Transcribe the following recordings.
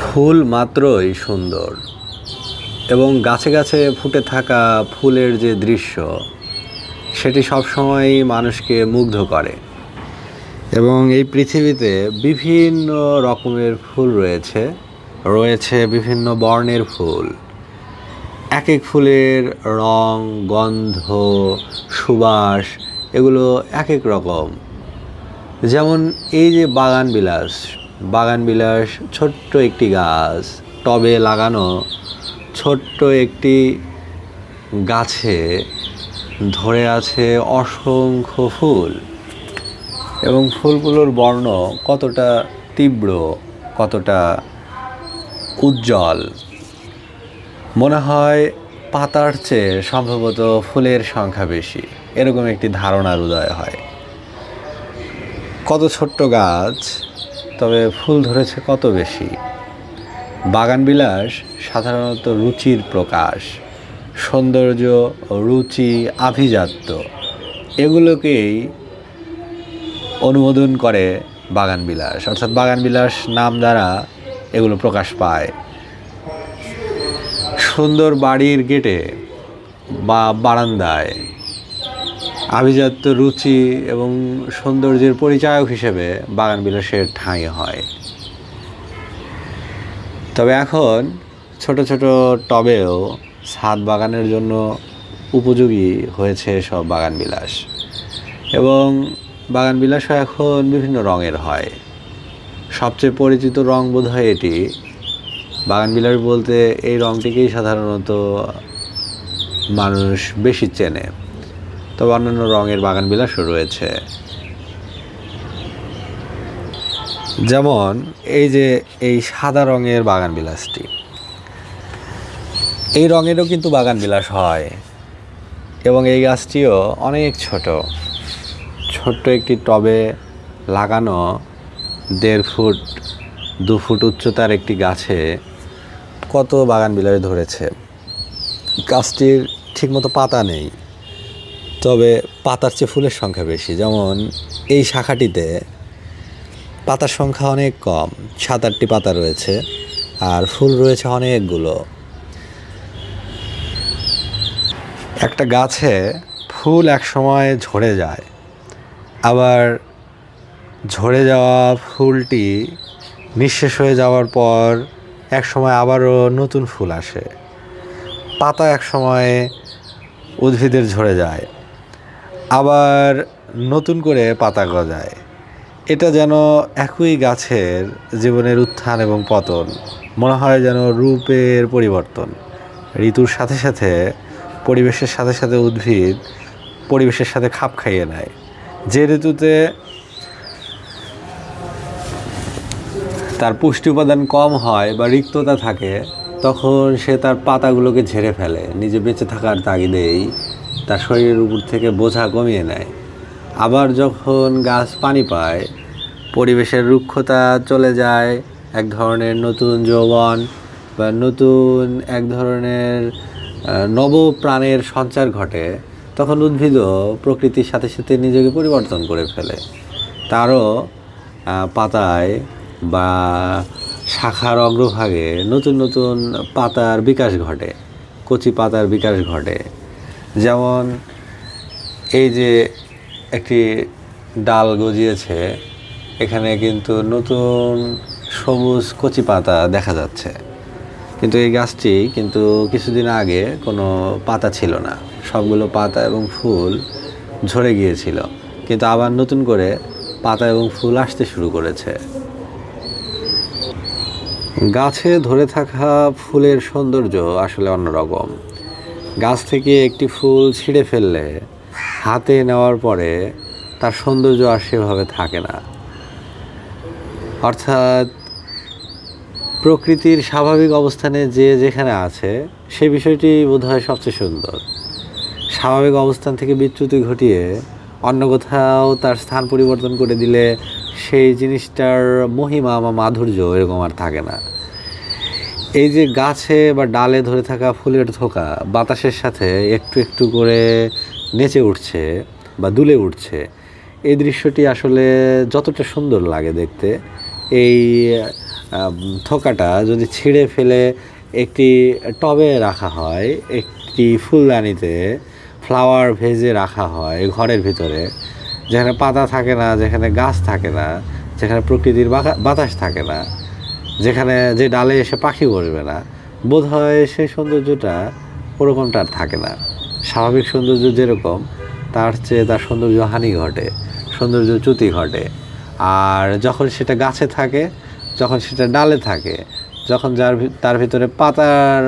ফুল মাত্রই সুন্দর এবং গাছে গাছে ফুটে থাকা ফুলের যে দৃশ্য সেটি সবসময়ই মানুষকে মুগ্ধ করে। এবং এই পৃথিবীতে বিভিন্ন রকমের ফুল রয়েছে বিভিন্ন বর্ণের ফুল। এক এক ফুলের রং, গন্ধ, সুবাস এগুলো এক এক রকম। যেমন এই যে বাগানবিলাস ছোট্ট একটি গাছ, টবে লাগানো ছোট্ট একটি গাছে ধরে আছে অসংখ্য ফুল এবং ফুলগুলোর বর্ণ কতটা তীব্র, কতটা উজ্জ্বল। মনে হয় পাতার চেয়ে সম্ভবত ফুলের সংখ্যা বেশি, এরকম একটি ধারণার উদয় হয়। কত ছোট্ট গাছ, তবে ফুল ধরেছে কত বেশি। বাগানবিলাস সাধারণত রুচির প্রকাশ, সৌন্দর্য, রুচি, আভিজাত্য এগুলোকেই অনুমোদন করে বাগানবিলাস, অর্থাৎ বাগানবিলাস নাম দ্বারা এগুলো প্রকাশ পায়। সুন্দর বাড়ির গেটে বা বারান্দায় আভিজাত্য, রুচি এবং সৌন্দর্যের পরিচায়ক হিসেবে বাগানবিলাসের ঠাঁই হয়। তবে এখন ছোট ছোট টবেও ছাদ বাগানের জন্য উপযোগী হয়েছে সব বাগানবিলাস, এবং বাগানবিলাসও এখন বিভিন্ন রঙের হয়। সবচেয়ে পরিচিত রং বোধ হয় এটি। বাগানবিলাস বলতে এই রঙটিকেই সাধারণত মানুষ বেশি চেনে, তবে অন্যান্য রঙের বাগানবিলাসও রয়েছে। যেমন এই সাদা রঙের বাগানবিলাসটি, এই রঙেরও কিন্তু বাগানবিলাস হয় এবং এই গাছটিও অনেক ছোট্ট একটি টবে লাগানো 1.5 ফুট 2 ফুট উচ্চতার একটি গাছে কত বাগানবিলাস ধরেছে। গাছটির ঠিকমতো পাতা নেই, তবে পাতার চেয়ে ফুলের সংখ্যা বেশি। যেমন এই শাখাটিতে পাতার সংখ্যা অনেক কম, 7-8টি পাতা রয়েছে আর ফুল রয়েছে অনেকগুলো। একটা গাছে ফুল এক সময় ঝরে যায়, আবার ঝরে যাওয়া ফুলটি নিঃশেষ হয়ে যাওয়ার পর এক সময় আবারও নতুন ফুল আসে। পাতা এক সময় উদ্ভিদের ঝরে যায়, আবার নতুন করে পাতা গজায়। এটা যেন একই গাছের জীবনের উত্থান এবং পতন। মনে হয় যেন রূপের পরিবর্তন। ঋতুর সাথে সাথে পরিবেশের সাথে সাথে উদ্ভিদ পরিবেশের সাথে খাপ খাইয়ে নেয়। যে ঋতুতে তার পুষ্টি উপাদান কম হয় বা রিক্ততা থাকে, তখন সে তার পাতাগুলোকে ঝেড়ে ফেলে, নিজে বেঁচে থাকার তাগিদেই তার শরীরের উপর থেকে বোঝা কমিয়ে নেয়। আবার যখন গাছ পানি পায়, পরিবেশের রুক্ষতা চলে যায়, এক ধরনের নতুন যৌবন বা নতুন এক ধরনের নবপ্রাণের সঞ্চার ঘটে, তখন উদ্ভিদও প্রকৃতির সাথে সাথে নিজেকে পরিবর্তন করে ফেলে। তারও পাতায় বা শাখার অগ্রভাগে নতুন নতুন পাতার বিকাশ ঘটে, কচি পাতার বিকাশ ঘটে। যেমন এই যে একটি ডাল গজিয়েছে, এখানে কিন্তু নতুন সবুজ কচি পাতা দেখা যাচ্ছে, কিন্তু এই গাছটি কিন্তু কিছুদিন আগে কোনো পাতা ছিল না, সবগুলো পাতা এবং ফুল ঝরে গিয়েছিল, কিন্তু আবার নতুন করে পাতা এবং ফুল আসতে শুরু করেছে। গাছে ধরে থাকা ফুলের সৌন্দর্য আসলে অন্যরকম। গাছ থেকে একটি ফুল ছিঁড়ে ফেললে হাতে নেওয়ার পরে তার সৌন্দর্য আর সেভাবে থাকে না। অর্থাৎ প্রকৃতির স্বাভাবিক অবস্থানে যে যেখানে আছে সেই বিষয়টি বোধহয় সবচেয়ে সুন্দর। স্বাভাবিক অবস্থান থেকে বিচ্যুতি ঘটিয়ে অন্য কোথাও তার স্থান পরিবর্তন করে দিলে সেই জিনিসটার মহিমা বা মাধুর্য এরকম আর থাকে না। এই যে গাছে বা ডালে ধরে থাকা ফুলের থোকা বাতাসের সাথে একটু একটু করে নেচে উঠছে বা দুলে উঠছে, এই দৃশ্যটি আসলে যতটা সুন্দর লাগে দেখতে, এই থোকাটা যদি ছিঁড়ে ফেলে একটি টবে রাখা হয়, একটি ফুলদানিতে ফ্লাওয়ার ভেজে রাখা হয় ঘরের ভিতরে, যেখানে পাতা থাকে না, যেখানে গাছ থাকে না, যেখানে প্রকৃতির বাতাস থাকে না, যেখানে যে ডালে এসে পাখি বসবে না, বোধ হয় সেই সৌন্দর্যটা ওরকমটা আর থাকে না। স্বাভাবিক সৌন্দর্য যেরকম, তার চেয়ে তার সৌন্দর্য হানি ঘটে, সৌন্দর্যচ্যুতি ঘটে। আর যখন সেটা গাছে থাকে, যখন সেটা ডালে থাকে, যখন তার ভিতরে পাতার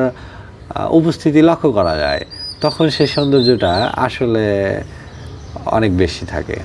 উপস্থিতি লক্ষ্য করা যায়, তখন সেই সৌন্দর্যটা আসলে অনেক বেশি থাকে।